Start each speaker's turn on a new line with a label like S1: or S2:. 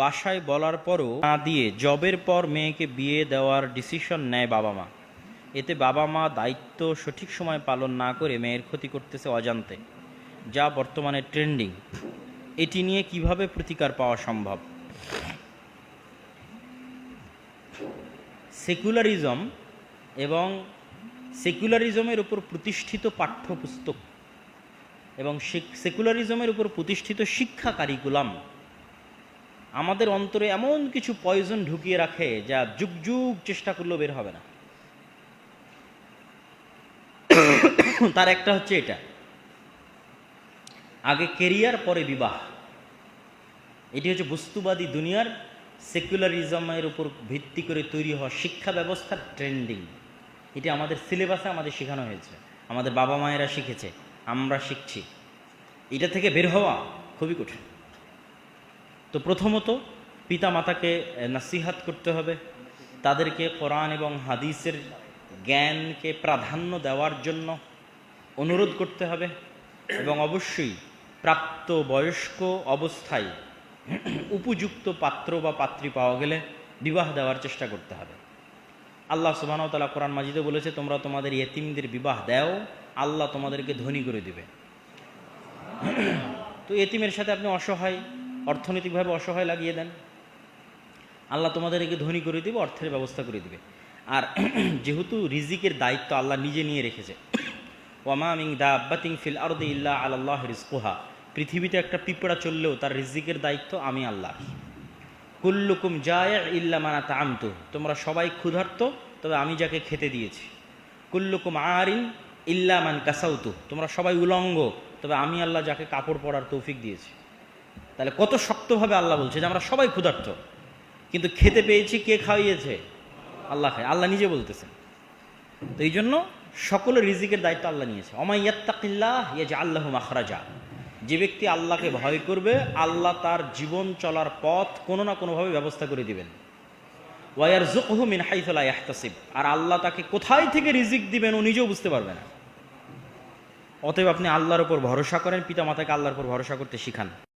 S1: বাসায় বলার পরও না দিয়ে জবের পর মেয়েকে বিয়ে দেওয়ার ডিসিশন নেয় বাবা মা। এতে বাবা মা দায়িত্ব সঠিক সময় পালন না করে মেয়ের ক্ষতি করতেছে অজান্তে, যা বর্তমানে ট্রেন্ডিং। এটি নিয়ে কিভাবে প্রতিকার পাওয়া সম্ভব? সেকুলারিজম এবং সেকুলারিজমের উপর প্রতিষ্ঠিত পাঠ্যপুস্তক এবং সেকুলারিজমের উপর প্রতিষ্ঠিত শিক্ষা কারিকুলাম আমাদের অন্তরে এমন কিছু পয়জন ঢুকিয়ে রাখে যা যুগ যুগ চেষ্টা করলেও বের হবে না। তার একটা হচ্ছে এটা, আগে কেরিয়ার পরে বিবাহ। এটি হচ্ছে বস্তুবাদী দুনিয়ার সেকুলারিজমের উপর ভিত্তি করে তৈরি হওয়া শিক্ষা ব্যবস্থার ট্রেন্ডিং। এটি আমাদের সিলেবাসে আমাদের শেখানো হয়েছে, আমাদের বাবা মায়েরা শিখেছে, আমরা শিখছি। এটা থেকে বের হওয়া খুবই কঠিন। তো প্রথমত পিতা মাতাকে নাসিহাত করতে হবে, তাদেরকে কোরআন এবং হাদিসের জ্ঞানকে প্রাধান্য দেওয়ার জন্য অনুরোধ করতে হবে এবং অবশ্যই প্রাপ্ত বয়স্ক অবস্থায় উপযুক্ত পাত্র বা পাত্রী পাওয়া গেলে বিবাহ দেওয়ার চেষ্টা করতে হবে। আল্লাহ সুবহানাহু ওয়া তাআলা কোরআন মাজিদে বলেছে, তোমরা তোমাদের ইয়েতিমদের বিবাহ দাও, আল্লাহ তোমাদেরকে ধনী করে দিবে। তো ইয়েতিমের সাথে আপনি অসহায়, অর্থনৈতিকভাবে অসহায় লাগিয়ে দেন, আল্লাহ তোমাদেরকে ধনী করে দিবে, অর্থের ব্যবস্থা করে দিবে। আর যেহেতু রিজিকের দায়িত্ব আল্লাহ নিজে নিয়ে রেখেছে, ওয়ামা মিন দাব্বাতিন ফিল আরদি ইল্লা আলাল্লাহি রিজকুহা, পৃথিবীতে একটা পিঁপড়া চললেও তার রিজিকের দায়িত্ব আমি আল্লাহ। কুল্লুকুম জায় ইল্লা মান আতআমতু, তোমরা সবাই ক্ষুধার্ত তবে আমি যাকে খেতে দিয়েছি। কুল্লুকুম আরিন ইল্লা মান কাসাউতু, তোমরা সবাই উলঙ্গ তবে আমি আল্লাহ যাকে কাপড় পরার তৌফিক দিয়েছি। তাহলে কত শক্তভাবে আল্লাহ বলছে যে আমরা সবাই ক্ষুধার্ত, কিন্তু খেতে পেয়েছি কে খাওয়িয়েছে? আল্লাহ খায়, আল্লাহ নিজে বলতেছেন। তো এই জন্য সকলের রিজিকের দায়িত্ব আল্লাহ নিয়েছে। ওয়া মাইয়াত্তাকিল্লাহ ইয়াজআল লাহু মাখরাজা, যে ব্যক্তি আল্লাহকে ভয় করবে আল্লাহ তার জীবন চলার পথ কোনো না কোনোভাবে ব্যবস্থা করে দিবেন। ওয়া ইয়ারযুকহু মিন হাইসু লা ইয়াহতাসিব, আর আল্লাহ তাকে কোথায় থেকে রিজিক দিবেন ও নিজেও বুঝতে পারবে না। অতএব আপনি আল্লাহর উপর ভরসা করেন, পিতা মাতাকে আল্লাহর উপর ভরসা করতে শিখান।